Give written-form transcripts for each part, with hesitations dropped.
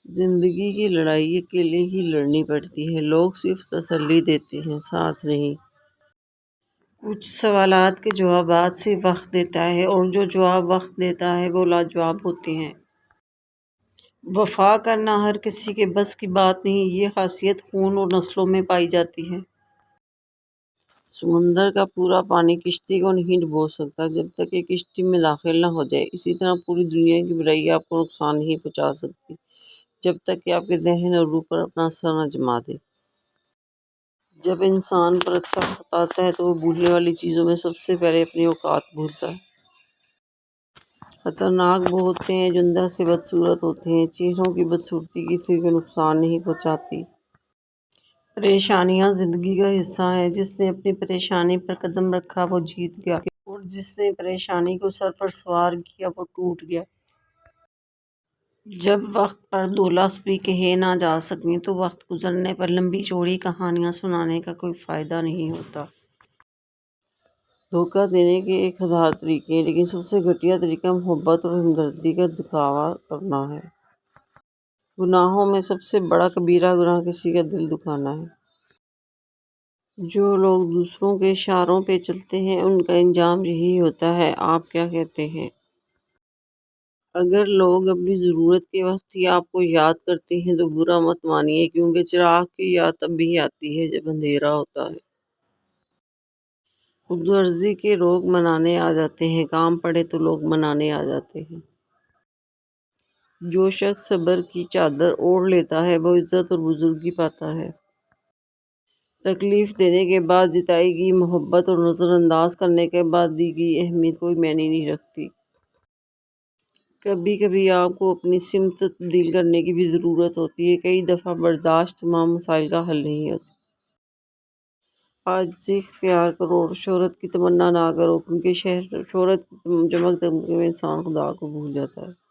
زندگی کی لڑائی اکیلے ہی لڑنی پڑتی ہے، لوگ صرف تسلی دیتے ہیں، ساتھ نہیں۔ کچھ سوالات کے جوابات سے وقت دیتا ہے اور جو جواب وقت دیتا ہے وہ لاجواب ہوتے ہیں۔ وفا کرنا ہر کسی کے بس کی بات نہیں، یہ خاصیت خون اور نسلوں میں پائی جاتی ہے۔ سمندر کا پورا پانی کشتی کو نہیں ڈبو سکتا جب تک یہ کشتی میں داخل نہ ہو جائے، اسی طرح پوری دنیا کی برائی آپ کو نقصان نہیں پہنچا سکتی جب تک کہ آپ کے ذہن اور روح پر اپنا اثر نہ جما دے۔ جب انسان پر اچھا وقت آتا ہے تو وہ بھولنے والی چیزوں میں سب سے پہلے اپنی اوقات بھولتا ہے۔ خطرناک وہ ہوتے ہیں جو اندر سے بدصورت ہوتے ہیں، چہروں کی بدصورتی کسی کو نقصان نہیں پہنچاتی۔ پریشانیاں زندگی کا حصہ ہیں، جس نے اپنی پریشانی پر قدم رکھا وہ جیت گیا اور جس نے پریشانی کو سر پر سوار کیا وہ ٹوٹ گیا۔ جب وقت پر دو لفظ بھی کہے نہ جا سکیں تو وقت گزرنے پر لمبی چوڑی کہانیاں سنانے کا کوئی فائدہ نہیں ہوتا۔ دھوکہ دینے کے 1000 طریقے ہیں، لیکن سب سے گھٹیا طریقہ محبت اور ہمدردی کا دکھاوا کرنا ہے۔ گناہوں میں سب سے بڑا کبیرہ گناہ کسی کا دل دکھانا ہے۔ جو لوگ دوسروں کے اشاروں پہ چلتے ہیں ان کا انجام یہی ہوتا ہے۔ آپ کیا کہتے ہیں؟ اگر لوگ اپنی ضرورت کے وقت ہی آپ کو یاد کرتے ہیں تو برا مت مانیے، کیونکہ چراغ کی یاد تب بھی آتی ہے جب اندھیرا ہوتا ہے۔ خود غرضی کے لوگ منانے آ جاتے ہیں، کام پڑے تو لوگ منانے آ جاتے ہیں۔ جو شخص صبر کی چادر اوڑھ لیتا ہے وہ عزت اور بزرگی پاتا ہے۔ تکلیف دینے کے بعد جتائی گئی محبت اور نظر انداز کرنے کے بعد دی گئی اہمیت کوئی معنی نہیں رکھتی۔ کبھی کبھی آپ کو اپنی سمت تبدیل کرنے کی بھی ضرورت ہوتی ہے، کئی دفعہ برداشت تمام مسائل کا حل نہیں ہوتی۔ عاجزی اختیار کرو اور شہرت کی تمنا نہ کرو، کیونکہ شہرت کی چمک دمکے میں انسان خدا کو بھول جاتا ہے۔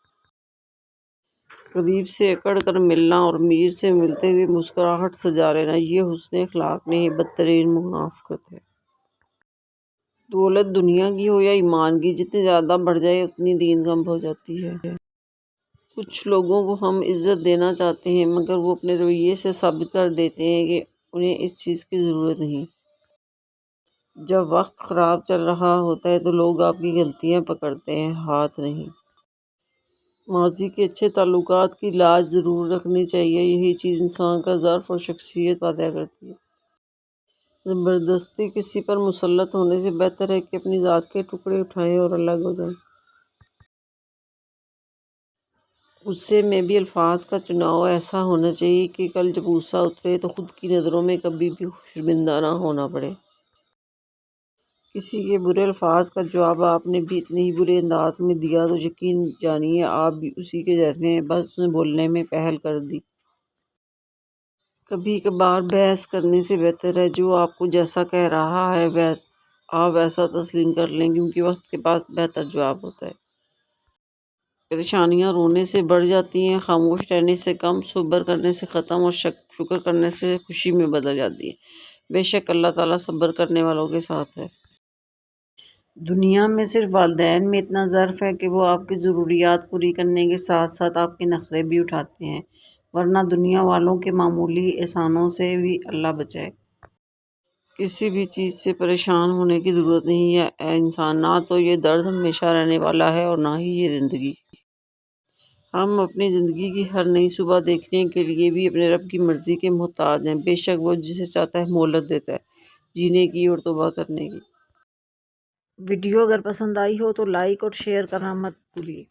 غریب سے اکڑ کر ملنا اور امیر سے ملتے ہوئے مسکراہٹ سجا لینا یہ حسن اخلاق نہیں، بدترین منافقت ہے۔ دولت دنیا کی ہو یا ایمان کی، جتنی زیادہ بڑھ جائے اتنی دین کم ہو جاتی ہے۔ کچھ لوگوں کو ہم عزت دینا چاہتے ہیں مگر وہ اپنے رویے سے ثابت کر دیتے ہیں کہ انہیں اس چیز کی ضرورت نہیں۔ جب وقت خراب چل رہا ہوتا ہے تو لوگ آپ کی غلطیاں پکڑتے ہیں، ہاتھ نہیں۔ ماضی کے اچھے تعلقات کی لاج ضرور رکھنی چاہیے، یہی چیز انسان کا ظرف اور شخصیت پیدا کرتی ہے۔ زبردستی کسی پر مسلط ہونے سے بہتر ہے کہ اپنی ذات کے ٹکڑے اٹھائیں اور الگ ہو جائیں۔ غصے میں بھی الفاظ کا چناؤ ایسا ہونا چاہیے کہ کل جب غصہ اترے تو خود کی نظروں میں کبھی بھی شرمندہ نہ ہونا پڑے۔ کسی کے برے الفاظ کا جواب آپ نے بھی اتنے ہی برے انداز میں دیا تو یقین جانیے آپ بھی اسی کے جیسے ہیں، بس اس نے بولنے میں پہل کر دی۔ کبھی کبھار بحث کرنے سے بہتر ہے جو آپ کو جیسا کہہ رہا ہے آپ ویسا تسلیم کر لیں، کیونکہ وقت کے پاس بہتر جواب ہوتا ہے۔ پریشانیاں رونے سے بڑھ جاتی ہیں، خاموش رہنے سے کم، صبر کرنے سے ختم اور شکر کرنے سے خوشی میں بدل جاتی ہے۔ بے شک اللہ تعالیٰ صبر کرنے والوں کے ساتھ ہے۔ دنیا میں صرف والدین میں اتنا ظرف ہے کہ وہ آپ کی ضروریات پوری کرنے کے ساتھ ساتھ آپ کے نخرے بھی اٹھاتے ہیں، ورنہ دنیا والوں کے معمولی احسانوں سے بھی اللہ بچائے۔ کسی بھی چیز سے پریشان ہونے کی ضرورت نہیں ہے اے انسان، نہ تو یہ درد ہمیشہ رہنے والا ہے اور نہ ہی یہ زندگی۔ ہم اپنی زندگی کی ہر نئی صبح دیکھنے کے لیے بھی اپنے رب کی مرضی کے محتاج ہیں، بے شک وہ جسے چاہتا ہے مہلت دیتا ہے جینے کی اور توبہ کرنے کی۔ ویڈیو اگر پسند آئی ہو تو لائک اور شیئر کرنا مت بھولیے۔